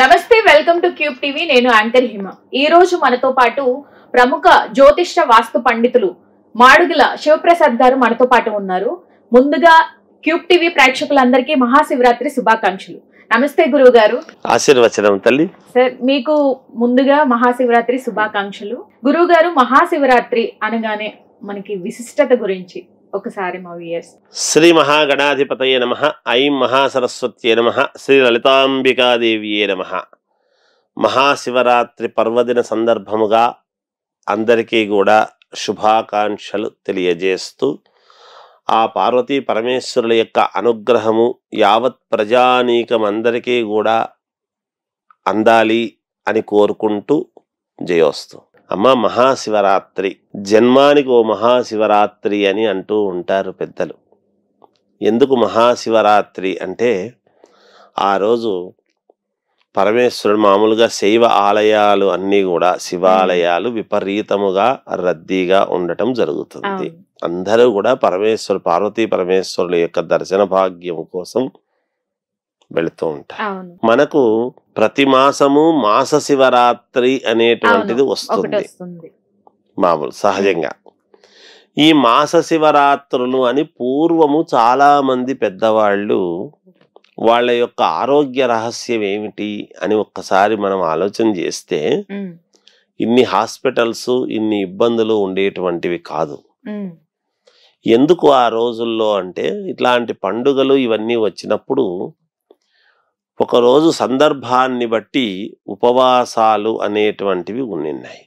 నమస్తే, welcome to cube TV. నేను anchor హిమ. ఈ రోజు మనతో పాటు ప్రముఖ జ్యోతిష్య వాస్తు పండితులు మాడుగుల శివప్రసాద్ గారు మనతో పాటు ఉన్నారు. ముందుగా క్యూబ్ టీవీ ప్రేక్షకులందరికీ మహాశివరాత్రి శుభాకాంక్షలు. నమస్తే గురువు గారు. ఆశీర్వచనం తల్లి. సార్, మీకు ముందుగా మహాశివరాత్రి శుభాకాంక్షలు. గురువు గారు, మహాశివరాత్రి అనగానే మనకి విశిష్టత గురించి ఒకసారి మా వ్యూయర్స్. శ్రీ మహాగణాధిపతయే నమః. ఐం మహాసరస్వత్యే నమః. శ్రీ లలితాంబికాదేవియే నమః. మహాశివరాత్రి పర్వదిన సందర్భముగా అందరికీ కూడా శుభాకాంక్షలు తెలియజేస్తూ ఆ పార్వతీ పరమేశ్వరుల యొక్క అనుగ్రహము యావత్ ప్రజానీకం అందరికీ కూడా అందాలి అని కోరుకుంటూ జయోస్తు. అమ్మ, మహాశివరాత్రి జన్మానికి ఓ మహాశివరాత్రి అని అంటూ ఉంటారు పెద్దలు. ఎందుకు మహాశివరాత్రి అంటే ఆ రోజు పరమేశ్వరుడు మామూలుగా శైవ ఆలయాలు అన్నీ కూడా శివాలయాలు విపరీతముగా రద్దీగా ఉండటం జరుగుతుంది. అందరూ కూడా పార్వతీ పరమేశ్వరుల యొక్క దర్శన భాగ్యం కోసం వెళుతూ ఉంటారు. మనకు ప్రతి మాసము మాస శివరాత్రి అనేటువంటిది వస్తుంది మామూలు సహజంగా. ఈ మాస శివరాత్రులు అని పూర్వము చాలా మంది పెద్దవాళ్ళు వాళ్ళ యొక్క ఆరోగ్య రహస్యం ఏమిటి అని ఒక్కసారి మనం ఆలోచన చేస్తే ఇన్ని హాస్పిటల్స్ ఇన్ని ఇబ్బందులు ఉండేటువంటివి కాదు. ఎందుకు ఆ రోజుల్లో అంటే ఇట్లాంటి పండుగలు ఇవన్నీ వచ్చినప్పుడు ఒకరోజు సందర్భాన్ని బట్టి ఉపవాసాలు అనేటువంటివి ఉన్నాయి.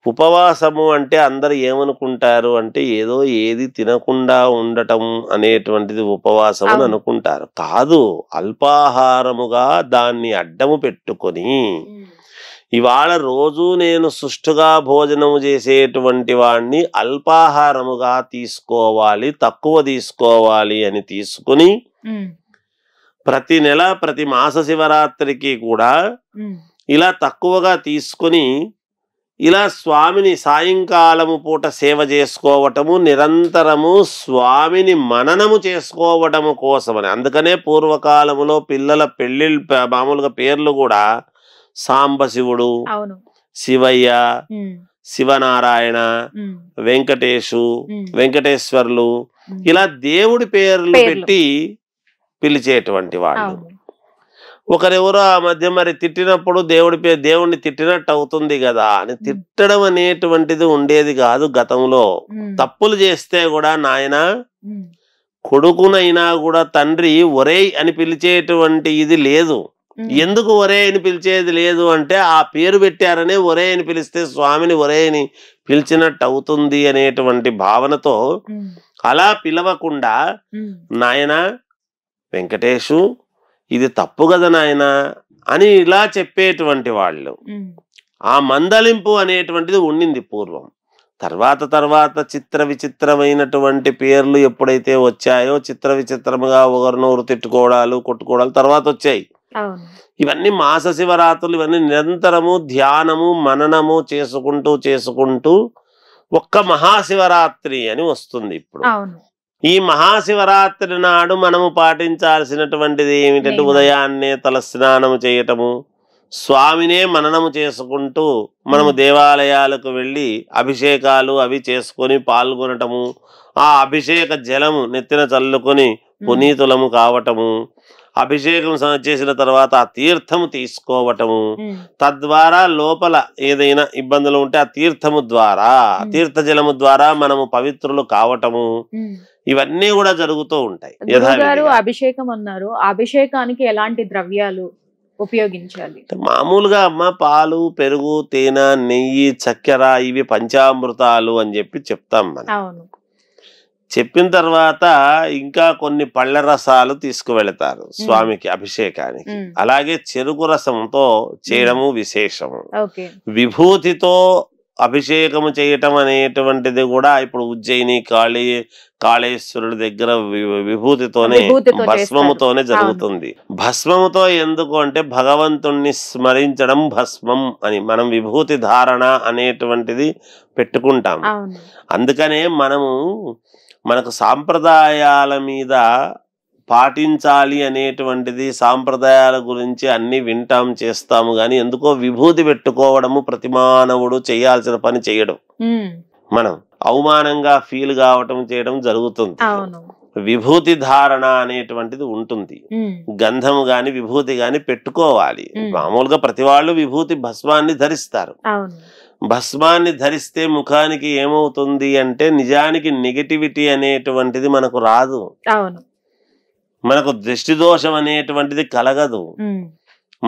ఉపవాసము అంటే అందరు ఏమనుకుంటారు అంటే ఏదో ఏది తినకుండా ఉండటం అనేటువంటిది ఉపవాసం అని అనుకుంటారు. కాదు, అల్పాహారముగా దాన్ని అడ్డము పెట్టుకొని ఇవాళ రోజు నేను సుష్టుగా భోజనము చేసేటువంటి వాడిని అల్పాహారముగా తీసుకోవాలి, తక్కువ తీసుకోవాలి అని తీసుకుని ప్రతి నెల ప్రతి మాస శివరాత్రికి కూడా ఇలా తక్కువగా తీసుకొని ఇలా స్వామిని సాయంకాలము పూట సేవ చేసుకోవటము, నిరంతరము స్వామిని మననము చేసుకోవటము కోసమని. అందుకనే పూర్వకాలములో పిల్లల పెళ్ళిళ్ళు మామూలుగా పేర్లు కూడా సాంబశివుడు, శివయ్య, శివనారాయణ, వెంకటేశు, వెంకటేశ్వర్లు ఇలా దేవుడి పేర్లు పెట్టి పిలిచేటువంటి వాళ్ళు. ఒకరెవరో ఆ మధ్య మరి తిట్టినప్పుడు దేవుడిని తిట్టినట్టు అవుతుంది కదా అని తిట్టడం అనేటువంటిది ఉండేది కాదు గతంలో. తప్పులు చేస్తే కూడా నాయన కొడుకునైనా కూడా తండ్రి ఒరేయ్ అని పిలిచేటువంటి ఇది లేదు. ఎందుకు ఒరే అని పిలిచేది లేదు అంటే ఆ పేరు పెట్టారనే ఒరే అని పిలిస్తే స్వామిని ఒరే అని పిలిచినట్టు అవుతుంది అనేటువంటి భావనతో అలా పిలవకుండా నాయన వెంకటేశు ఇది తప్పు కదా నాయన అని ఇలా చెప్పేటువంటి వాళ్ళు. ఆ మందలింపు అనేటువంటిది ఉండింది పూర్వం. తర్వాత చిత్ర విచిత్రమైనటువంటి పేర్లు ఎప్పుడైతే వచ్చాయో చిత్ర విచిత్రముగా ఒకరినొకరు తిట్టుకోవడాలు కొట్టుకోవడాలు తర్వాత వచ్చాయి. ఇవన్నీ మాస శివరాత్రులు ఇవన్నీ నిరంతరము ధ్యానము మననము చేసుకుంటూ ఒక్క మహాశివరాత్రి అని వస్తుంది ఇప్పుడు. ఈ మహాశివరాత్రి నాడు మనము పాటించాల్సినటువంటిది ఏమిటంటే ఉదయాన్నే తలస్నానము చేయటము, స్వామినే మననము చేసుకుంటూ మనము దేవాలయాలకు వెళ్ళి అభిషేకాలు అవి చేసుకొని పాల్గొనటము, ఆ అభిషేక జలము నెత్తిన చల్లుకొని పునీతులము కావటము, అభిషేకం చేసిన తర్వాత ఆ తీర్థము తీసుకోవటము, తద్వారా లోపల ఏదైనా ఇబ్బందులు ఉంటే ఆ తీర్థము ద్వారా తీర్థ జలము ద్వారా మనము పవిత్రులు కావటము, ఇవన్నీ కూడా జరుగుతూ ఉంటాయి. అభిషేకం అన్నారు, అభిషేకానికి ఎలాంటి ద్రవ్యాలు ఉపయోగించాలి? మామూలుగా అమ్మ పాలు, పెరుగు, తేనె, నెయ్యి, చక్కెర ఇవి పంచామృతాలు అని చెప్తాం మనం. చెప్పిన తర్వాత ఇంకా కొన్ని పళ్ళ రసాలు తీసుకువెళతారు స్వామికి అభిషేకానికి. అలాగే చెరుకు రసంతో చేయడము విశేషము. విభూతితో అభిషేకము చేయటం అనేటువంటిది కూడా ఇప్పుడు ఉజ్జయిని కాళేశ్వరుడి దగ్గర విభూతితోనే భస్మముతోనే జరుగుతుంది. భస్మముతో ఎందుకు అంటే భగవంతుణ్ణి స్మరించడం భస్మం అని మనం విభూతి ధారణ అనేటువంటిది పెట్టుకుంటాం. అందుకనే మనకు సాంప్రదాయాల మీద పాటించాలి అనేటువంటిది సాంప్రదాయాల గురించి అన్ని వింటాం చేస్తాము కానీ ఎందుకో విభూతి పెట్టుకోవడము ప్రతి మానవుడు చేయాల్సిన పని చేయడం, మనం అవమానంగా ఫీల్ కావటం చేయడం జరుగుతుంది. విభూతి ధారణ అనేటువంటిది ఉంటుంది. గంధము గాని విభూతి గాని పెట్టుకోవాలి. మామూలుగా ప్రతి వాళ్ళు విభూతి భస్మాన్ని ధరిస్తారు. భస్మాన్ని ధరిస్తే ముఖానికి ఏమవుతుంది అంటే నిజానికి నెగటివిటీ అనేటువంటిది మనకు రాదు, మనకు దృష్టి దోషం అనేటువంటిది కలగదు.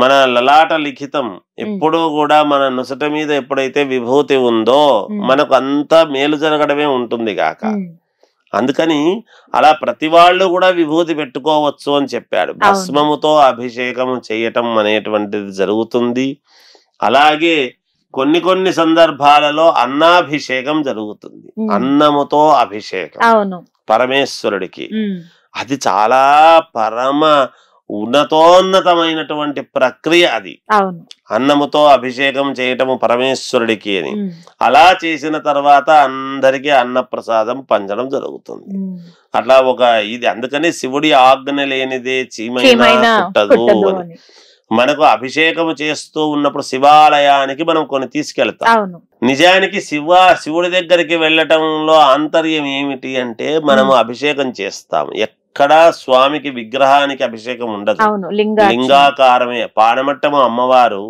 మన లలాట లిఖితం ఎప్పుడూ కూడా మన నుసట మీద ఎప్పుడైతే విభూతి ఉందో మనకు అంతా మేలు జరగడమే ఉంటుంది కాక. అందుకని అలా ప్రతి వాళ్ళు కూడా విభూతి పెట్టుకోవచ్చు అని చెప్పాడు. భస్మముతో అభిషేకం చేయటం అనేటువంటిది జరుగుతుంది. అలాగే కొన్ని కొన్ని సందర్భాలలో అన్నాభిషేకం జరుగుతుంది. అన్నముతో అభిషేకం పరమేశ్వరుడికి అది చాలా పరమ ఉన్నతోన్నతమైనటువంటి ప్రక్రియ. అది అన్నముతో అభిషేకం చేయటము పరమేశ్వరుడికి అని. అలా చేసిన తర్వాత అందరికీ అన్న ప్రసాదం పంచడం జరుగుతుంది. అట్లా ఒక ఇది అందుకని శివుడి ఆజ్ఞ లేనిదే చీమైనా పుట్టదు అని. మనకు అభిషేకం చేస్తూ ఉన్నప్పుడు శివాలయానికి మనం కొన్ని తీసుకెళ్తాం. నిజానికి శివుడి దగ్గరికి వెళ్ళటంలో ఆంతర్యం ఏమిటి అంటే మనము అభిషేకం చేస్తాం. ఎక్కడా స్వామికి విగ్రహానికి అభిషేకం ఉండదు, లింగాకారమే. పానమట్టము అమ్మవారు,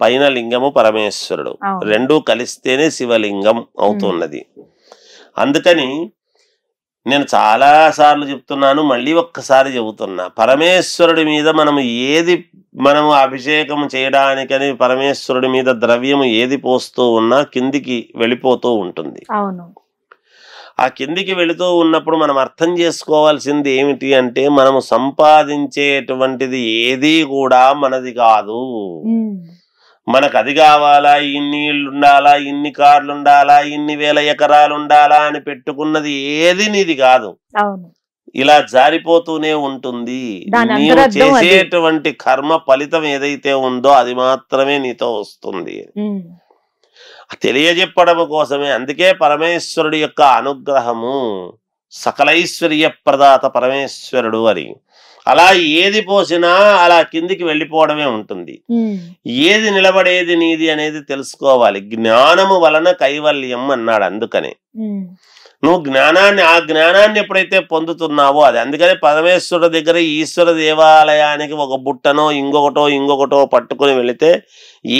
పైన లింగము పరమేశ్వరుడు, రెండూ కలిస్తేనే శివలింగం అవుతున్నది. అందుకని నేను చాలా సార్లు చెప్తున్నాను, మళ్ళీ ఒక్కసారి చెబుతున్నా, పరమేశ్వరుడి మీద మనము అభిషేకం చేయడానికని పరమేశ్వరుడి మీద ద్రవ్యము ఏది పోస్తూ ఉన్నా కిందికి వెళ్ళిపోతూ ఉంటుంది. ఆ కిందికి వెళుతూ ఉన్నప్పుడు మనం అర్థం చేసుకోవాల్సింది ఏమిటి అంటే మనము సంపాదించేటువంటిది ఏది కూడా మనది కాదు. మనకు అది కావాలా, ఇన్ని ఇళ్ళు ఉండాలా, ఇన్ని కార్లు ఉండాలా, ఇన్ని వేల ఎకరాలు ఉండాలా అని పెట్టుకున్నది ఏది నీది కాదు. ఇలా జారిపోతూనే ఉంటుంది. నీవు చేసేటువంటి కర్మ ఫలితం ఏదైతే ఉందో అది మాత్రమే నీతో వస్తుంది. తెలియజెప్పడం కోసమే. అందుకే పరమేశ్వరుడి యొక్క అనుగ్రహము సకలైశ్వర్య ప్రదాత పరమేశ్వరుడు అని. అలా ఏది పోసినా అలా కిందికి వెళ్ళిపోవడమే ఉంటుంది. ఏది నిలబడేది నీది అనేది తెలుసుకోవాలి. జ్ఞానము వలన కైవల్యం అన్నాడు. అందుకనే నువ్వు ఆ జ్ఞానాన్ని ఎప్పుడైతే పొందుతున్నావో అది. అందుకని పరమేశ్వరుడు దగ్గర ఈశ్వర దేవాలయానికి ఒక బుట్టనో ఇంకొకటో పట్టుకుని వెళితే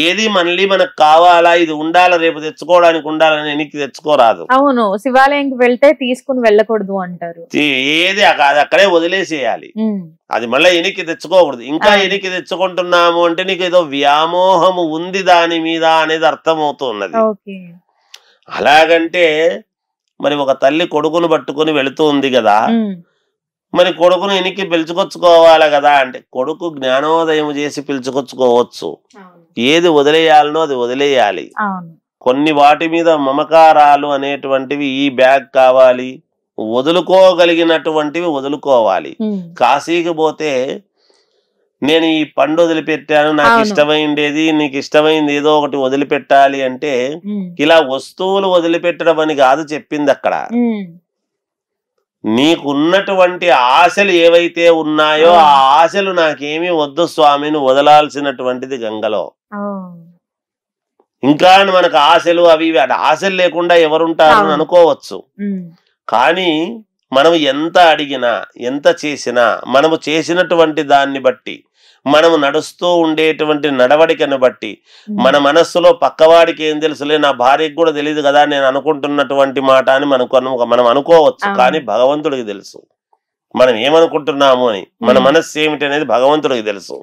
ఏది మళ్ళీ మనకు కావాలా, ఇది ఉండాలా, రేపు తెచ్చుకోవడానికి ఉండాలని ఎనికి తెచ్చుకోరాదు. అవును, శివాలయంకి వెళ్తే తీసుకుని వెళ్ళకూడదు అంటారు. ఏది అది అక్కడే వదిలేసేయాలి. అది మళ్ళీ ఎనికి తెచ్చుకోకూడదు. ఇంకా ఎనికి తెచ్చుకుంటున్నాము అంటే నీకు ఏదో వ్యామోహము ఉంది దాని మీద అనేది అర్థమవుతున్నది. అలాగంటే మరి ఒక తల్లి కొడుకును పట్టుకుని వెళుతూ ఉంది కదా, మరి కొడుకును ఎనికి పిలుచుకొచ్చుకోవాలి కదా అంటే కొడుకు జ్ఞానోదయం చేసి పిలుచుకొచ్చుకోవచ్చు. ఏది వదిలేయాలనో అది వదిలేయాలి. కొన్ని వాటి మీద మమకారాలు అనేటువంటివి, ఈ బ్యాగ్ కావాలి, వదులుకోగలిగినటువంటివి వదులుకోవాలి. కాశీకి పోతే నేను ఈ పండు వదిలిపెట్టాను, నాకు ఇష్టమైండేది, నీకు ఇష్టమైంది ఏదో ఒకటి వదిలిపెట్టాలి అంటే ఇలా వస్తువులు వదిలిపెట్టడం అని కాదు చెప్పింది అక్కడ. నీకున్నటువంటి ఆశలు ఏవైతే ఉన్నాయో ఆ ఆశలు నాకేమీ వద్దు స్వామిని వదలాల్సినటువంటిది గంగలో. ఇంకా మనకు ఆశలు అవి ఆశలు లేకుండా ఎవరుంటారని అనుకోవచ్చు. కానీ మనం ఎంత అడిగినా ఎంత చేసినా మనము చేసినటువంటి దాన్ని బట్టి, మనము నడుస్తూ ఉండేటువంటి నడవడికను బట్టి, మన మనస్సులో పక్కవాడికి ఏం తెలుసులే, నా భార్యకు కూడా తెలియదు కదా నేను అనుకుంటున్నటువంటి మాట అని మనం అనుకోవచ్చు. కానీ భగవంతుడికి తెలుసు మనం ఏమనుకుంటున్నాము అని. మన మనస్సు ఏమిటి అనేది భగవంతుడికి తెలుసు.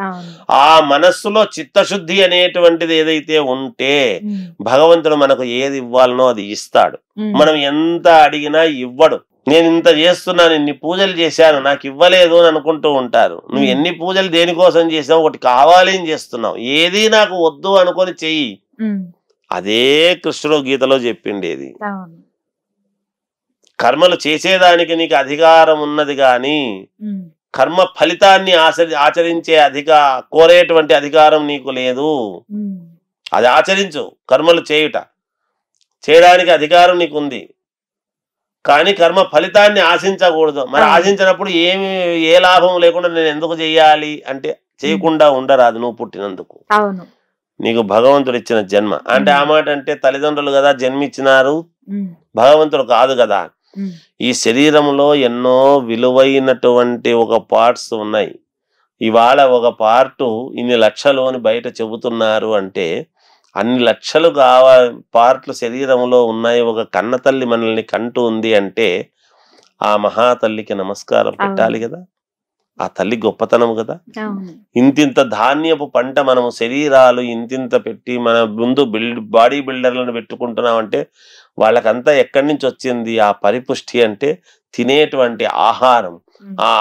ఆ మనస్సులో చిత్తశుద్ధి అనేటువంటిది ఏదైతే ఉంటే భగవంతుడు మనకు ఏది ఇవ్వాలనో అది ఇస్తాడు. మనం ఎంత అడిగినా ఇవ్వడు. నేను ఇంత చేస్తున్నాను, ఇన్ని పూజలు చేశాను, నాకు ఇవ్వలేదు అని అనుకుంటూ ఉంటారు. నువ్వు ఎన్ని పూజలు దేనికోసం చేసావు, ఒకటి కావాలి అని చేస్తున్నావు. ఏది నాకు వద్దు అనుకొని చెయ్యి. అదే కృష్ణుడు గీతలో చెప్పిండేది. కర్మలు చేసేదానికి నీకు అధికారం ఉన్నది గాని కర్మ ఫలితాన్ని ఆచరించే కోరేటువంటి అధికారం నీకు లేదు. అది ఆచరించు. కర్మలు చేయడానికి అధికారం నీకు ఉంది. కానీ కర్మ ఫలితాన్ని ఆశించకూడదు. మరి ఆశించినప్పుడు ఏ లాభం లేకుండా నేను ఎందుకు చెయ్యాలి అంటే చేయకుండా ఉండరాదు నువ్వు పుట్టినందుకు. నీకు భగవంతుడు ఇచ్చిన జన్మ అంటే ఆ మాట అంటే తల్లిదండ్రులు కదా జన్మిచ్చినారు, భగవంతుడు కాదు కదా. ఈ శరీరంలో ఎన్నో విలువైనటువంటి ఒక పార్ట్స్ ఉన్నాయి. ఇవాళ ఒక పార్టు ఇన్ని లక్షలు అని బయట చెబుతున్నారు అంటే అన్ని లక్షలు పార్ట్లు శరీరంలో ఉన్నాయి. ఒక కన్న తల్లి మనల్ని కంటూ ఉంది అంటే ఆ మహాతల్లికి నమస్కారం పెట్టాలి కదా. ఆ తల్లి గొప్పతనం కదా. ఇంతింత ధాన్యపు పంట మనము శరీరాలు ఇంతింత పెట్టి మన ముందు బాడీ బిల్డర్లను పెట్టుకుంటున్నాం అంటే వాళ్ళకంతా ఎక్కడి నుంచి వచ్చింది ఆ పరిపుష్టి అంటే తినేటువంటి ఆహారం. ఆ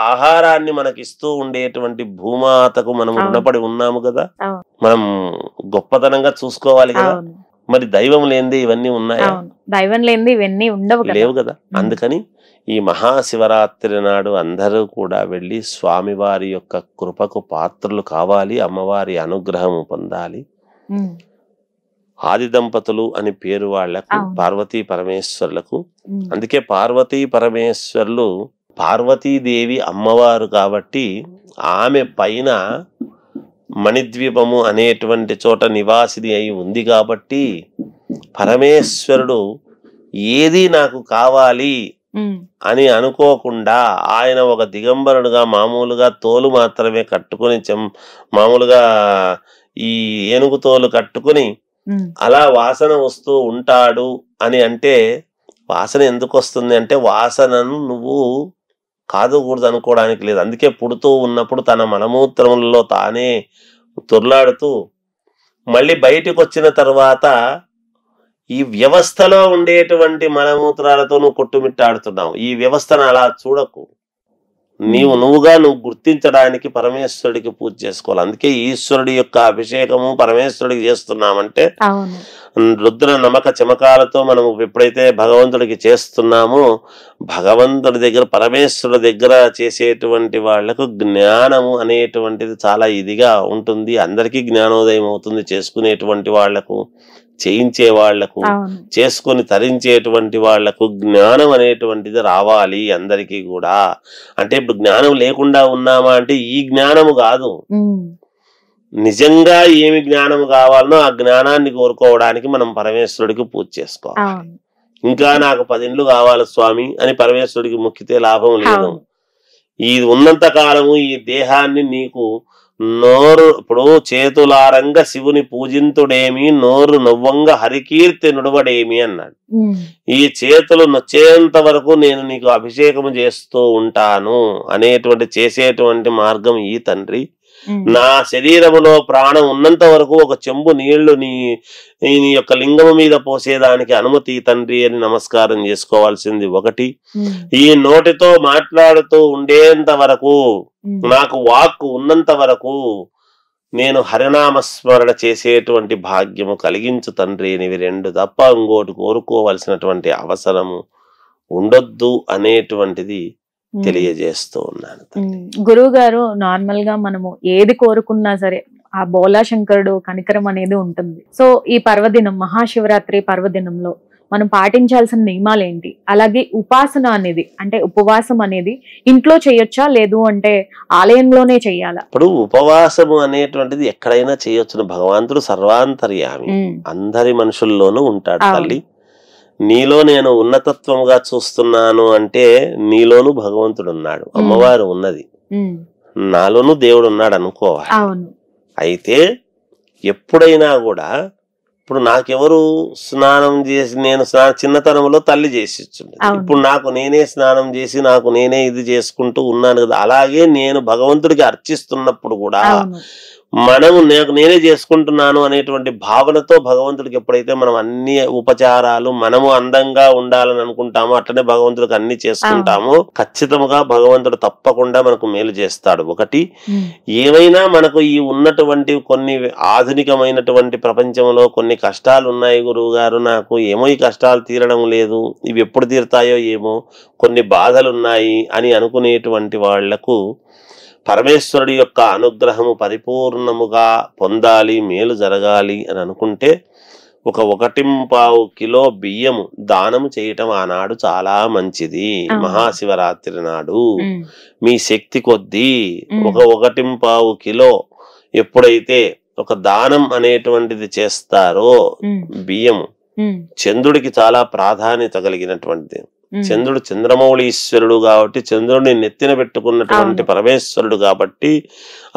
ఆహారాన్ని మనకి ఇస్తూ ఉండేటువంటి భూమాతకు మనం రుణపడి ఉన్నాము కదా. మనం గొప్పతనంగా చూసుకోవాలి కదా. మరి దైవం లేనిది ఇవన్నీ ఉన్నాయా? దైవం లేనిది ఇవన్నీ లేవు కదా. అందుకని ఈ మహాశివరాత్రి నాడు అందరూ కూడా వెళ్ళి స్వామివారి యొక్క కృపకు పాత్రలు కావాలి, అమ్మవారి అనుగ్రహం పొందాలి. ఆది దంపతులు అని పేరు వాళ్లకు, పార్వతీ పరమేశ్వరులకు. అందుకే పార్వతీ పరమేశ్వరులు పార్వతీదేవి అమ్మవారు కాబట్టి ఆమె పైన మణిద్వీపము అనేటువంటి చోట నివాసిని అయి ఉంది కాబట్టి పరమేశ్వరుడు ఏది నాకు కావాలి అని అనుకోకుండా ఆయన ఒక దిగంబరుడుగా మామూలుగా తోలు మాత్రమే కట్టుకుని మామూలుగా ఈ ఏనుగు తోలు కట్టుకుని అలా వాసన వస్తూ ఉంటాడు అని అంటే వాసన ఎందుకు వస్తుంది అంటే వాసనను నువ్వు కాదుకూడదు అనుకోవడానికి లేదు. అందుకే పుడుతూ ఉన్నప్పుడు తన మలమూత్రములలో తానే తొర్లాడుతూ మళ్ళీ బయటకు వచ్చిన తర్వాత ఈ వ్యవస్థలో ఉండేటువంటి మలమూత్రాలతో నువ్వు కొట్టుమిట్టాడుతున్నావు. ఈ వ్యవస్థను అలా చూడకు. నువ్వుగా గుర్తించడానికి పరమేశ్వరుడికి పూజ చేసుకోవాలి. అందుకే ఈశ్వరుడి యొక్క అభిషేకము పరమేశ్వరుడికి చేస్తున్నామంటే రుద్ర నమక చమకాలతో మనం ఎప్పుడైతే భగవంతుడికి చేస్తున్నామో భగవంతుడి దగ్గర పరమేశ్వరుడి దగ్గర చేసేటువంటి వాళ్లకు జ్ఞానము అనేటువంటిది చాలా ఇదిగా ఉంటుంది. అందరికీ జ్ఞానోదయం అవుతుంది. చేసుకునేటువంటి వాళ్లకు, చేయించే వాళ్లకు, చేసుకొని తరించేటువంటి వాళ్లకు జ్ఞానం అనేటువంటిది రావాలి అందరికీ కూడా. అంటే ఇప్పుడు జ్ఞానం లేకుండా ఉన్నామా అంటే ఈ జ్ఞానము కాదు, నిజంగా ఏమి జ్ఞానం కావాలనో ఆ జ్ఞానాన్ని కోరుకోవడానికి మనం పరమేశ్వరుడికి పూజ చేసుకోవాలి. ఇంకా నాకు 10 ఇండ్లు కావాలి స్వామి అని పరమేశ్వరుడికి మొక్కితే లాభం లేదు. ఈ ఉన్నంత కాలము ఈ దేహాన్ని నీకు నోరు ఇప్పుడు చేతులారంగ శివుని పూజింతుడేమి, నోరు నవ్వంగ హరికీర్తి నుడవడేమి అన్నాడు. ఈ చేతులు నొచ్చేంత వరకు నేను నీకు అభిషేకం చేస్తూ ఉంటాను అనేటువంటి చేసేటువంటి మార్గం ఈ తండ్రి. నా శరీరములో ప్రాణం ఉన్నంత వరకు ఒక చెంబు నీళ్లు నీ యొక్క లింగము మీద పోసేదానికి అనుమతి తండ్రి అని నమస్కారం చేసుకోవాల్సింది ఒకటి. ఈ నోటితో మాట్లాడుతూ ఉండేంత వరకు, నాకు వాక్కు ఉన్నంత వరకు నేను హరినామస్మరణ చేసేటువంటి భాగ్యము కలిగించు తండ్రి అని 2 తప్ప ఇంకోటి కోరుకోవలసినటువంటి అవసరము ఉండొద్దు అనేటువంటిది తెలియజేస్తూ ఉన్నాను. గురువు గారు, నార్మల్ గా మనము ఏది కోరుకున్నా సరే ఆ బోలా శంకరుడు కనికరం అనేది ఉంటుంది. సో ఈ పర్వదినం, మహాశివరాత్రి పర్వదినంలో మనం పాటించాల్సిన నియమాలు ఏంటి? అలాగే ఉపాసన అనేది అంటే ఉపవాసం అనేది ఇంట్లో చేయొచ్చా, లేదు అంటే ఆలయంలోనే చెయ్యాలా? ఇప్పుడు ఉపవాసము అనేటువంటిది ఎక్కడైనా చేయొచ్చు. భగవంతుడు సర్వాంతర్యామి, అందరి మనుషుల్లోనూ ఉంటాడు. తల్లి నీలో నేను ఉన్నతత్వముగా చూస్తున్నాను అంటే నీలోను భగవంతుడు ఉన్నాడు, అమ్మవారు ఉన్నది, నాలోను దేవుడు ఉన్నాడు అనుకోవాలి. అయితే ఎప్పుడైనా కూడా ఇప్పుడు నాకెవరు స్నానం చేసి, నేను చిన్నతనంలో తల్లి చేసి ఇచ్చింది, ఇప్పుడు నాకు నేనే స్నానం చేసి నాకు నేనే ఇది చేసుకుంటూ ఉన్నాను కదా. అలాగే నేను భగవంతుడికి అర్చిస్తున్నప్పుడు కూడా మనము నేనే చేసుకుంటున్నాను అనేటువంటి భావనతో భగవంతుడికి ఎప్పుడైతే మనం అన్ని ఉపచారాలు మనము అందంగా ఉండాలని అనుకుంటామో అట్లనే భగవంతుడికి అన్ని చేసుకుంటామో ఖచ్చితంగా భగవంతుడు తప్పకుండా మనకు మేలు చేస్తాడు. ఒకటి, ఏమైనా మనకు ఈ ఉన్నటువంటి కొన్ని ఆధునికమైనటువంటి ప్రపంచంలో కొన్ని కష్టాలు ఉన్నాయి గురువు గారు, నాకు ఏమో ఈ కష్టాలు తీరడం లేదు, ఇవి ఎప్పుడు తీరుతాయో ఏమో, కొన్ని బాధలు ఉన్నాయి అని అనుకునేటువంటి వాళ్లకు పరమేశ్వరుడి యొక్క అనుగ్రహము పరిపూర్ణముగా పొందాలి, మేలు జరగాలి అని అనుకుంటే 1.25 కిలో బియ్యము దానము చేయటం ఆనాడు చాలా మంచిది. మహాశివరాత్రి నాడు మీ శక్తి కొద్దీ 1.25 కిలో ఎప్పుడైతే ఒక దానం అనేటువంటిది చేస్తారో బియ్యము, చంద్రుడికి చాలా ప్రాధాన్యత కలిగినటువంటిది. చంద్రుడు చంద్రమౌళీశ్వరుడు కాబట్టి, చంద్రుడిని నెత్తిన పెట్టుకున్నటువంటి పరమేశ్వరుడు కాబట్టి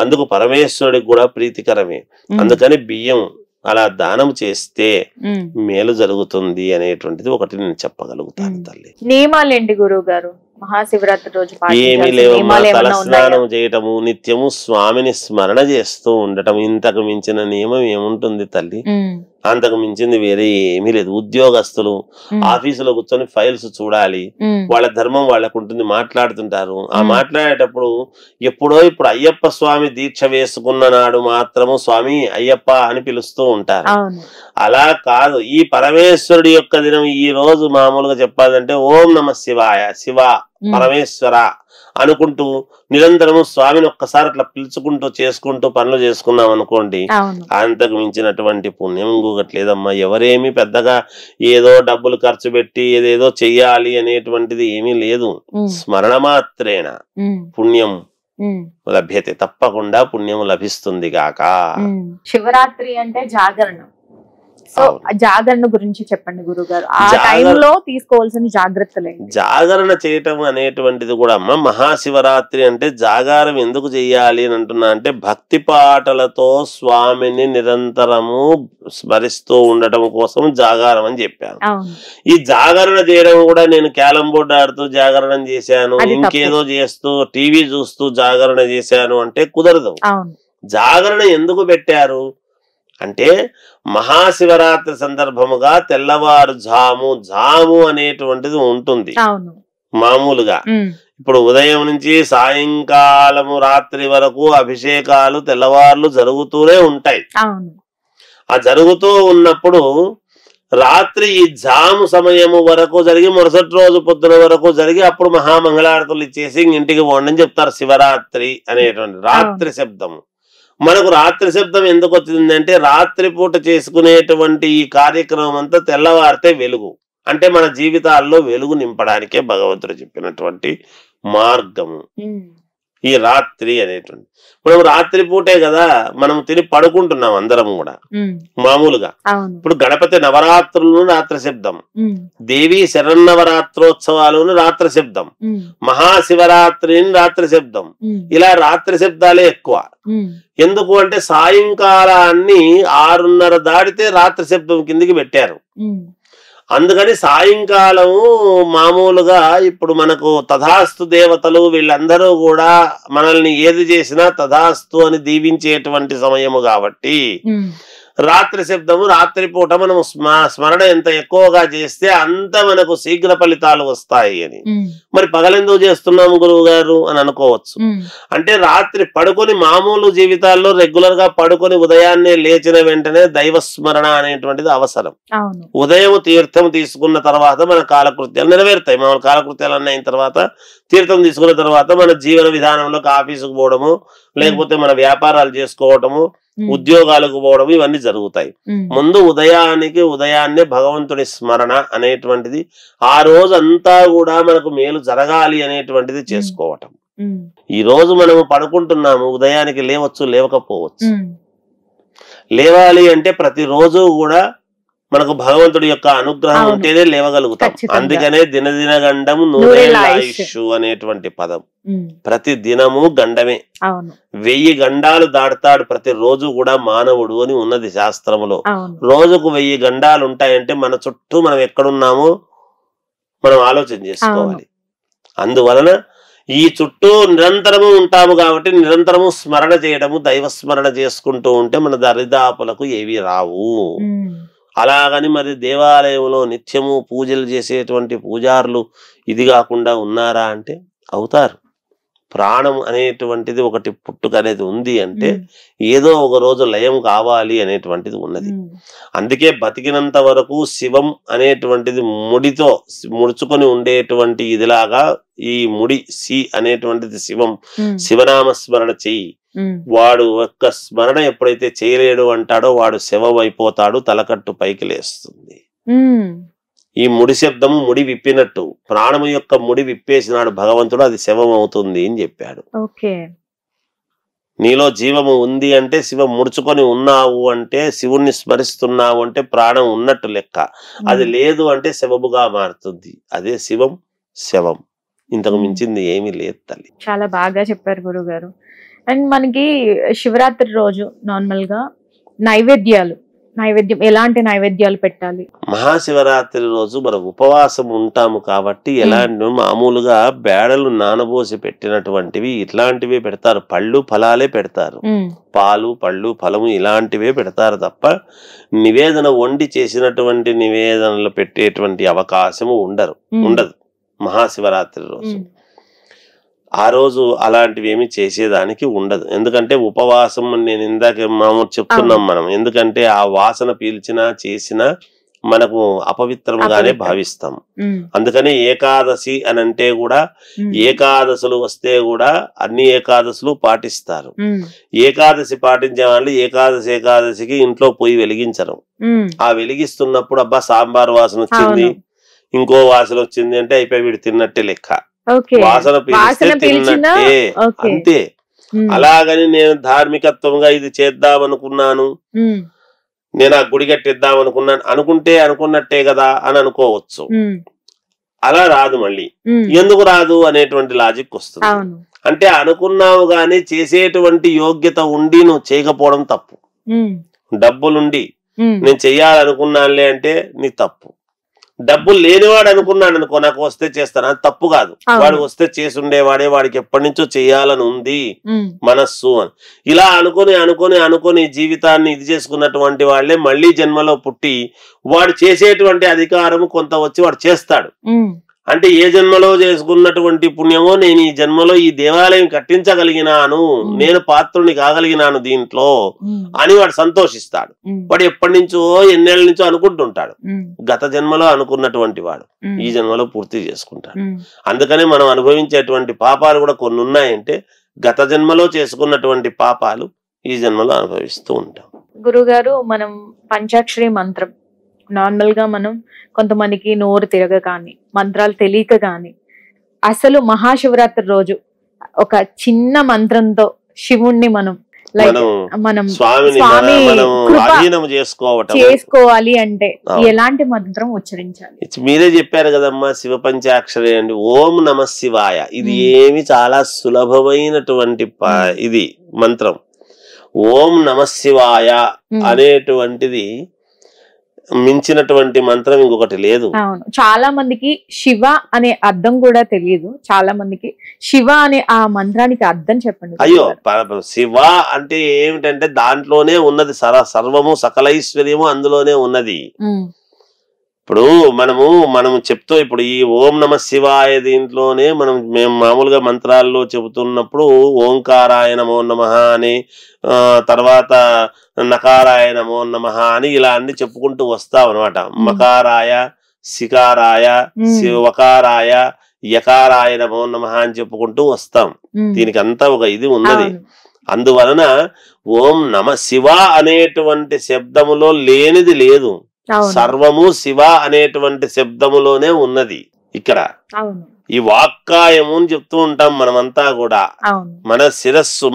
అందుకు పరమేశ్వరుడికి కూడా ప్రీతికరమే. అందుకని బియ్యం అలా దానం చేస్తే మేలు జరుగుతుంది అనేటువంటిది ఒకటి నేను చెప్పగలుగుతాను తల్లి. నియమాలేంటి గురువు గారు మహాశివరాత్రి రోజు? ఏమీ లేవమ్మా, తలస్నానం చేయటము, నిత్యము స్వామిని స్మరణ చేస్తూ ఉండటం, ఇంతకు మించిన నియమం ఏముంటుంది తల్లి? అంతకు మించింది వేరే ఏమీ లేదు. ఉద్యోగస్తులు ఆఫీసులో కూర్చొని ఫైల్స్ చూడాలి, వాళ్ళ ధర్మం వాళ్ళకు ఉంటుంది, మాట్లాడుతుంటారు. ఆ మాట్లాడేటప్పుడు ఎప్పుడో ఇప్పుడు అయ్యప్ప స్వామి దీక్ష వేసుకున్న నాడు మాత్రము స్వామి అయ్యప్ప అని పిలుస్తూ ఉంటారు. అలా కాదు, ఈ పరమేశ్వరుడి యొక్క దినం ఈ రోజు మామూలుగా చెప్పాలంటే ఓం నమ శివాయ, శివ పరమేశ్వర అనుకుంటూ నిరంతరము స్వామిని ఒక్కసారి అట్లా పిలుచుకుంటూ చేసుకుంటూ పనులు చేసుకున్నాం అనుకోండి, అంతకు మించినటువంటి పుణ్యం ఇంకొకట్లేదమ్మా. ఎవరేమి పెద్దగా ఏదో డబ్బులు ఖర్చు పెట్టి ఏదేదో చెయ్యాలి అనేటువంటిది ఏమీ లేదు. స్మరణ మాత్రేన పుణ్యం లభ్యతే, తప్పకుండా పుణ్యం లభిస్తుంది గాక. శివరాత్రి అంటే జాగరణ. సో జాగరణ గురించి చెప్పండి గురుగారు, ఆ టైంలో తీసుకోవాల్సిన జాగ్రత్తలు. జాగరణ చేయటం అనేటువంటిది కూడా అమ్మ, మహాశివరాత్రి అంటే జాగారం ఎందుకు చెయ్యాలి అని అంటున్నా అంటే భక్తి పాటలతో స్వామిని నిరంతరము స్మరిస్తూ ఉండటం కోసం జాగారం అని చెప్పాను. ఈ జాగరణ చేయడం కూడా నేను క్యాలం బోర్డు ఆడుతూ జాగరణం చేశాను, ఇంకేదో చేస్తూ టీవీ చూస్తూ జాగరణ చేశాను అంటే కుదరదు. జాగరణ ఎందుకు పెట్టారు అంటే మహాశివరాత్రి సందర్భముగా తెల్లవారు జాము అనేటువంటిది ఉంటుంది. మామూలుగా ఇప్పుడు ఉదయం నుంచి సాయంకాలము రాత్రి వరకు అభిషేకాలు తెల్లవార్లు జరుగుతూనే ఉంటాయి. ఆ జరుగుతూ ఉన్నప్పుడు రాత్రి ఈ జాము సమయము వరకు జరిగి మరుసటి రోజు పొద్దున వరకు జరిగి అప్పుడు మహామంగళారతులు ఇచ్చేసి ఇంటికి పోండి అని చెప్తారు. శివరాత్రి అనేటువంటి రాత్రి శబ్దము మనకు రాత్రి శబ్దం ఎందుకు వచ్చిందంటే రాత్రిపూట చేసుకునేటువంటి ఈ కార్యక్రమం అంతా తెల్లవారితే వెలుగు అంటే మన జీవితాల్లో వెలుగు నింపడానికే భగవంతుడు చెప్పినటువంటి మార్గము ఈ రాత్రి అనేటువంటి. మనం రాత్రిపూటే కదా మనం తిని పడుకుంటున్నాం అందరం కూడా మామూలుగా. ఇప్పుడు గణపతి నవరాత్రులను రాత్రి శబ్దం, దేవి శరన్నవరాత్రోత్సవాలను రాత్రి శబ్దం, మహాశివరాత్రిని రాత్రి శబ్దం, ఇలా రాత్రి శబ్దాలే ఎక్కువ. ఎందుకు అంటే సాయంకాలాన్ని 6:30 దాటితే రాత్రి శబ్దం కిందికి పెట్టారు. అందుకని సాయంకాలము మామూలుగా ఇప్పుడు మనకు తథాస్తు దేవతలు వీళ్ళందరూ కూడా మనల్ని ఏది చేసినా తథాస్తు అని దీవించేటువంటి సమయము కాబట్టి రాత్రి శబ్దము రాత్రిపూట మనం స్మరణ ఎంత ఎక్కువగా చేస్తే అంత మనకు శీఘ్ర ఫలితాలు వస్తాయి అని. మరి పగలెందుకు చేస్తున్నాము గురువు గారు అని అనుకోవచ్చు. అంటే రాత్రి పడుకొని మామూలు జీవితాల్లో రెగ్యులర్ గా పడుకొని ఉదయాన్నే లేచిన వెంటనే దైవస్మరణ అనేటువంటిది అవసరం. ఉదయం తీర్థం తీసుకున్న తర్వాత మన కాలకృత్యాలు నెరవేరుతాయి. మన కాలకృత్యాలు అన్నీ అయిన తర్వాత తీర్థం తీసుకున్న తర్వాత మన జీవన విధానంలోకి ఆఫీసుకు పోవడము, లేకపోతే మన వ్యాపారాలు చేసుకోవటము, ఉద్యోగాలకు పోవడం, ఇవన్నీ జరుగుతాయి. ముందు ఉదయాన్నే భగవంతుడి స్మరణ అనేటువంటిది ఆ రోజు అంతా కూడా మనకు మేలు జరగాలి అనేటువంటిది చేసుకోవటం. ఈ రోజు మనము పడుకుంటున్నాము, ఉదయానికి లేవచ్చు లేవకపోవచ్చు. లేవాలి అంటే ప్రతిరోజు కూడా మనకు భగవంతుడి యొక్క అనుగ్రహం ఉంటేనే లేవగలుగుతాం. అందుకనే దినదిన గండం 100 ఆయుష్ అనేటువంటి పదం. ప్రతి దినము గండమే, 1000 గండాలు దాడతాడు ప్రతిరోజు కూడా మానవుడు అని ఉన్నది శాస్త్రములో. రోజుకు 1000 గండాలు ఉంటాయంటే మన చుట్టూ మనం ఎక్కడున్నామో మనం ఆలోచన చేసుకోవాలి. అందువలన ఈ చుట్టూ నిరంతరము ఉంటాము కాబట్టి నిరంతరము స్మరణ చేయడము, దైవ స్మరణ చేసుకుంటూ ఉంటే మన దరిదాపులకు ఏవి రావు. అలాగని మరి దేవాలయంలో నిత్యము పూజలు చేసేటువంటి పూజారులు ఇది కాకుండా ఉన్నారా అంటే అవుతారు. ప్రాణం అనేటువంటిది ఒకటి పుట్టుక అనేది ఉంది అంటే ఏదో ఒక రోజు లయం కావాలి అనేటువంటిది ఉన్నది. అందుకే బతికినంత వరకు శివం అనేటువంటిది ముడితో ముడుచుకొని ఉండేటువంటి ఇదిలాగా ఈ ముడి సి అనేటువంటిది శివం, శివనామ స్మరణ చెయ్యి. వాడు ఒక్క స్మరణ ఎప్పుడైతే చేయలేడు అంటాడో వాడు శవం అయిపోతాడు, తలకట్టు పైకి లేస్తుంది. ఈ ముడి శబ్దము ముడి విప్పినట్టు, ప్రాణము యొక్క ముడి విప్పేసినాడు భగవంతుడు, అది శవం అవుతుంది అని చెప్పాడు. నీలో జీవము ఉంది అంటే శివం ముడుచుకొని ఉన్నావు అంటే శివుణ్ణి స్మరిస్తున్నావు అంటే ప్రాణం ఉన్నట్టు లెక్క. అది లేదు అంటే శవముగా మారుతుంది. అదే శివం శవం, ఇంతకు మించింది ఏమీ లేదు తల్లి. చాలా బాగా చెప్పారు గురువు గారు. అండ్ మనకి శివరాత్రి రోజు నార్మల్ గా నైవేద్యం ఎలాంటి నైవేద్యాలు పెట్టాలి? మహాశివరాత్రి రోజు మనం ఉపవాసం ఉంటాము కాబట్టి ఎలాంటి మామూలుగా బేడలు నానబోసి పెట్టినటువంటివి ఇట్లాంటివే పెడతారు, పళ్ళు ఫలాలే పెడతారు, పాలు పళ్ళు ఫలము ఇలాంటివే పెడతారు తప్ప నివేదన వండి చేసినటువంటి నివేదనలు పెట్టేటువంటి అవకాశము ఉండదు మహాశివరాత్రి రోజు. ఆ రోజు అలాంటివి ఏమి చేసేదానికి ఉండదు. ఎందుకంటే ఉపవాసం నేను ఇందాక మామూలు చెప్తున్నాం మనం, ఎందుకంటే ఆ వాసన పీల్చినా చేసినా మనకు అపవిత్రముగానే భావిస్తాం. అందుకని ఏకాదశి అని అంటే కూడా ఏకాదశులు వస్తే కూడా అన్ని ఏకాదశులు పాటిస్తారు. ఏకాదశి పాటించే వాళ్ళు ఏకాదశికి ఇంట్లో పొయ్యి వెలిగించరు. ఆ వెలిగిస్తున్నప్పుడు అబ్బా సాంబార్ వాసన వచ్చింది, ఇంకో వాసన వచ్చింది అంటే అయిపోయి వీడు తిన్నట్టే లెక్క. వాసన పీలిస్తే తిన్నట్టే, అంతే. అలాగని నేను ధార్మికత్వంగా ఇది చేద్దాం అనుకున్నాను, నేను ఆ గుడి కట్టిద్దాం అనుకుంటే అనుకున్నట్టే కదా అని అనుకోవచ్చు. అలా రాదు. మళ్ళీ ఎందుకు రాదు అనేటువంటి లాజిక్ వస్తుంది. అంటే అనుకున్నావు గాని చేసేటువంటి యోగ్యత ఉండి నువ్వు చేయకపోవడం తప్పు. డబ్బులుండి నేను చెయ్యాలనుకున్నానులే అంటే నీ తప్పు. డబ్బులు లేనివాడు అనుకున్నాడు అనుకో నాకు వస్తే చేస్తాను, అది తప్పు కాదు. వాడు వస్తే చేసి ఉండేవాడే, వాడికి ఎప్పటి నుంచో చేయాలని ఉంది మనస్సు అని. ఇలా అనుకొని జీవితాన్ని ఇది చేసుకున్నటువంటి వాళ్ళే మళ్ళీ జన్మలో పుట్టి వాడు చేసేటువంటి అధికారము కొంత వచ్చి వాడు చేస్తాడు. అంటే ఏ జన్మలో చేసుకున్నటువంటి పుణ్యమో నేను ఈ జన్మలో ఈ దేవాలయం కట్టించగలిగినాను, నేను పాత్రుని కాగలిగినాను దీంట్లో అని వాడు సంతోషిస్తాడు. వాడు ఎప్పటి నుంచో ఎన్నేళ్ల నుంచో అనుకుంటుంటాడు. గత జన్మలో అనుకున్నటువంటి వాడు ఈ జన్మలో పూర్తి చేసుకుంటాడు. అందుకనే మనం అనుభవించేటువంటి పాపాలు కూడా కొన్ని ఉన్నాయంటే గత జన్మలో చేసుకున్నటువంటి పాపాలు ఈ జన్మలో అనుభవిస్తూ ఉంటాం. గురుగారు, మనం పంచాక్షరి మంత్రం నార్మల్ గా మనం కొంతమందికి నోరు తిరగ కానీ మంత్రాలు తెలియక కానీ అసలు మహాశివరాత్రి రోజు ఒక చిన్న మంత్రంతో శివుణ్ణి మనం చేసుకోవాలి అంటే ఎలాంటి మంత్రం ఉచ్చరించాలి? మీరే చెప్పారు కదమ్మా, శివ పంచాక్షరి అండి. ఓం నమ శివాయ, ఇది ఏమి చాలా సులభమైనటువంటి ఇది మంత్రం. ఓం నమ శివాయ అనేటువంటిది మించినటువంటి మంత్రం ఇంకొకటి లేదు. అవును, చాలా మందికి శివ అనే అర్థం కూడా తెలియదు. చాలా మందికి శివ అనే ఆ మంత్రానికి అర్థం చెప్పండి. అయ్యో, శివ అంటే ఏమిటంటే దాంట్లోనే ఉన్నది సర్వము, సకలైశ్వర్యము అందులోనే ఉన్నది. ఇప్పుడు మనము చెప్తూ ఇప్పుడు ఈ ఓం నమ శివాయ దీంట్లోనే మేము మామూలుగా మంత్రాల్లో చెబుతున్నప్పుడు ఓంకారాయ నమో నమః అని, తర్వాత నకారాయ నమో నమః అని ఇలా అన్ని చెప్పుకుంటూ వస్తాం అనమాట. మకారాయ, శికారాయ, వకారాయ, యకారాయ నమో నమః అని చెప్పుకుంటూ వస్తాం. దీనికి అంతా ఒక ఇది ఉన్నది. అందువలన ఓం నమ శివ అనేటువంటి శబ్దములో లేనిది లేదు, సర్వము శివ అనేటువంటి శబ్దములోనే ఉన్నది. ఇక్కడ ఈ వాక్కాయము అని చెప్తూ ఉంటాం మనమంతా కూడా. మన శిరస్సు,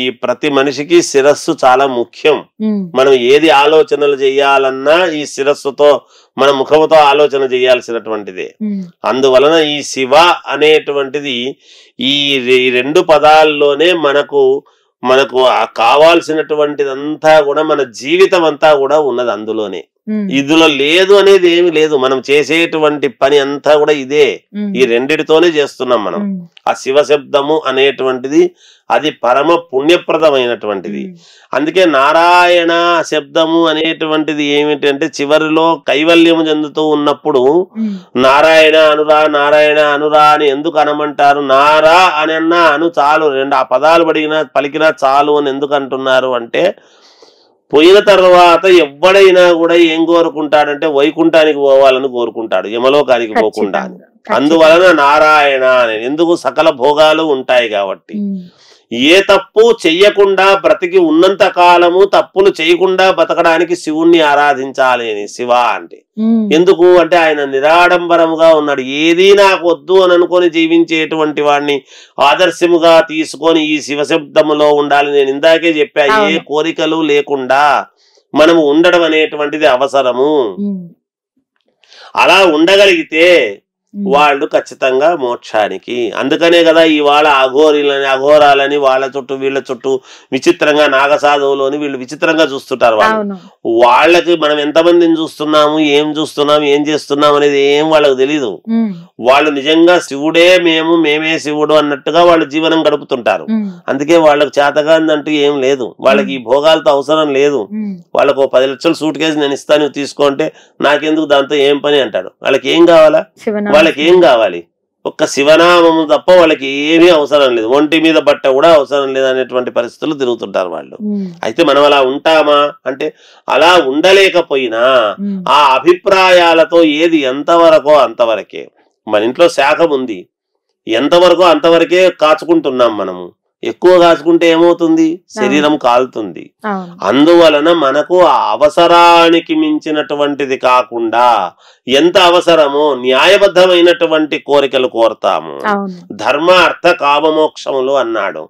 ఈ ప్రతి మనిషికి శిరస్సు చాలా ముఖ్యం. మనం ఏది ఆలోచనలు చెయ్యాలన్నా ఈ శిరస్సుతో, మన ముఖముతో ఆలోచన చేయాల్సినటువంటిదే. అందువలన ఈ శివ అనేటువంటిది ఈ రెండు పదాల్లోనే మనకు కావాల్సినటువంటిదంతా కూడా, మన జీవితం అంతా కూడా ఉన్నది అందులోనే. ఇందులో లేదు అనేది ఏమి లేదు. మనం చేసేటువంటి పని అంతా కూడా ఇదే, ఈ రెండిటితోనే చేస్తున్నాం మనం. ఆ శివ శబ్దము అనేటువంటిది అది పరమ పుణ్యప్రదమైనటువంటిది. అందుకే నారాయణ శబ్దము అనేటువంటిది ఏమిటంటే చివరిలో కైవల్యము చెందుతూ ఉన్నప్పుడు నారాయణ అనురా అని ఎందుకు అనమంటారు? నారా అని అన్నా అను చాలు, రెండు ఆ పదాలు పలికినా చాలు అని ఎందుకు అంటున్నారు అంటే, పోయిన తర్వాత ఎవడైనా కూడా ఏం కోరుకుంటాడంటే వైకుంఠానికి పోవాలని కోరుకుంటాడు, యమలోకానికి పోకుండా. అందువలన నారాయణ అని ఎందుకు? సకల భోగాలు ఉంటాయి కాబట్టి. ఏ తప్పు చెయ్యకుండా బ్రతికి ఉన్నంత కాలము తప్పులు చేయకుండా బతకడానికి శివుణ్ణి ఆరాధించాలి అని శివ అంటే. ఎందుకు అంటే ఆయన నిరాడంబరముగా ఉన్నాడు. ఏదీ నాకు వద్దు అని అనుకొని జీవించేటువంటి వాడిని ఆదర్శముగా తీసుకొని ఈ శివశబ్దములో ఉండాలి. నేను ఇందాకే చెప్పా, ఏ కోరికలు లేకుండా మనము ఉండడం అనేటువంటిది అవసరము. అలా ఉండగలిగితే వాళ్ళు ఖచ్చితంగా మోక్షానికి. అందుకనే కదా ఇవాళ అఘోరాలని వాళ్ళ చుట్టూ వీళ్ళ చుట్టూ విచిత్రంగా నాగసాధువులోని వీళ్ళు విచిత్రంగా చూస్తుంటారు. వాళ్ళకి మనం ఎంతమందిని చూస్తున్నాము, ఏం చేస్తున్నాం అనేది ఏం వాళ్ళకి తెలీదు. వాళ్ళు నిజంగా శివుడే మేమే శివుడు అన్నట్టుగా వాళ్ళు జీవనం గడుపుతుంటారు. అందుకే వాళ్ళకి చేతగాందంటూ ఏం లేదు, వాళ్ళకి ఈ భోగాలతో అవసరం లేదు. వాళ్ళకు 10 లక్షలు సూట్ కేసు నేను ఇస్తాను తీసుకో అంటే నాకెందుకు దాంతో ఏం పని అంటాడు. వాళ్ళకి ఏం కావాలా? వాళ్ళకి ఏం కావాలి? ఒక్క శివనామము తప్ప వాళ్ళకి ఏమీ అవసరం లేదు. ఒంటి మీద బట్ట కూడా అవసరం లేదు అనేటువంటి పరిస్థితులు తిరుగుతుంటారు వాళ్ళు. అయితే మనం అలా ఉంటామా అంటే అలా ఉండలేకపోయినా ఆ అభిప్రాయాలతో ఏది ఎంతవరకో అంతవరకే. మన ఇంట్లో శాఖం ఉంది, ఎంతవరకో అంతవరకే కాచుకుంటున్నాం మనము. ఎక్కువ కాచుకుంటే ఏమవుతుంది? శరీరం కాలుతుంది. అందువలన మనకు ఆ అవసరానికి మించినటువంటిది కాకుండా ఎంత అవసరమో న్యాయబద్ధమైనటువంటి కోరికలు కోరతాము. ధర్మ అర్థ కామమోక్షములు అన్నాడు.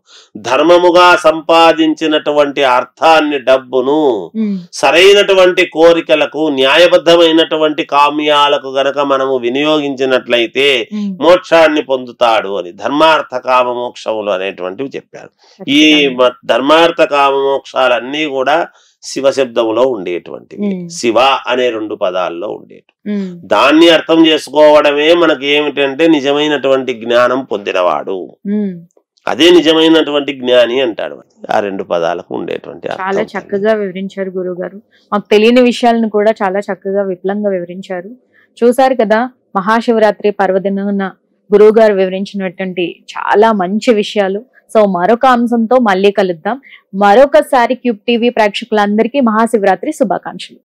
ధర్మముగా సంపాదించినటువంటి అర్థాన్ని, డబ్బును సరైనటువంటి కోరికలకు, న్యాయబద్ధమైనటువంటి కామ్యాలకు గనక మనము వినియోగించినట్లయితే మోక్షాన్ని పొందుతాడు అని ధర్మార్థ కామమోక్షములు అనేటువంటివి చెప్పారు. ఈ ధర్మార్థ కామమోక్షాలన్నీ కూడా శివ శబ్దములో ఉండేటువంటివి. శివ అనే 2 పదాల్లో ఉండేవి. దాన్ని అర్థం చేసుకోవడమే మనకి ఏమిటంటే నిజమైనటువంటి జ్ఞానం పొందినవాడు, అదే నిజమైనటువంటి జ్ఞాని అంటాడు. ఆ 2 పదాలకు ఉండేటువంటి చాలా చక్కగా వివరించారు గురువు గారు. మాకు తెలియని విషయాలను కూడా చాలా చక్కగా విపులంగా వివరించారు. చూసారు కదా, మహాశివరాత్రి పర్వదినాన గురువు గారు వివరించినటువంటి చాలా మంచి విషయాలు. సో మరొక అంశంతో మళ్ళీ కలుద్దాం. మరొకసారి క్యూబ్ టీవీ ప్రేక్షకులందరికీ మహాశివరాత్రి శుభాకాంక్షలు.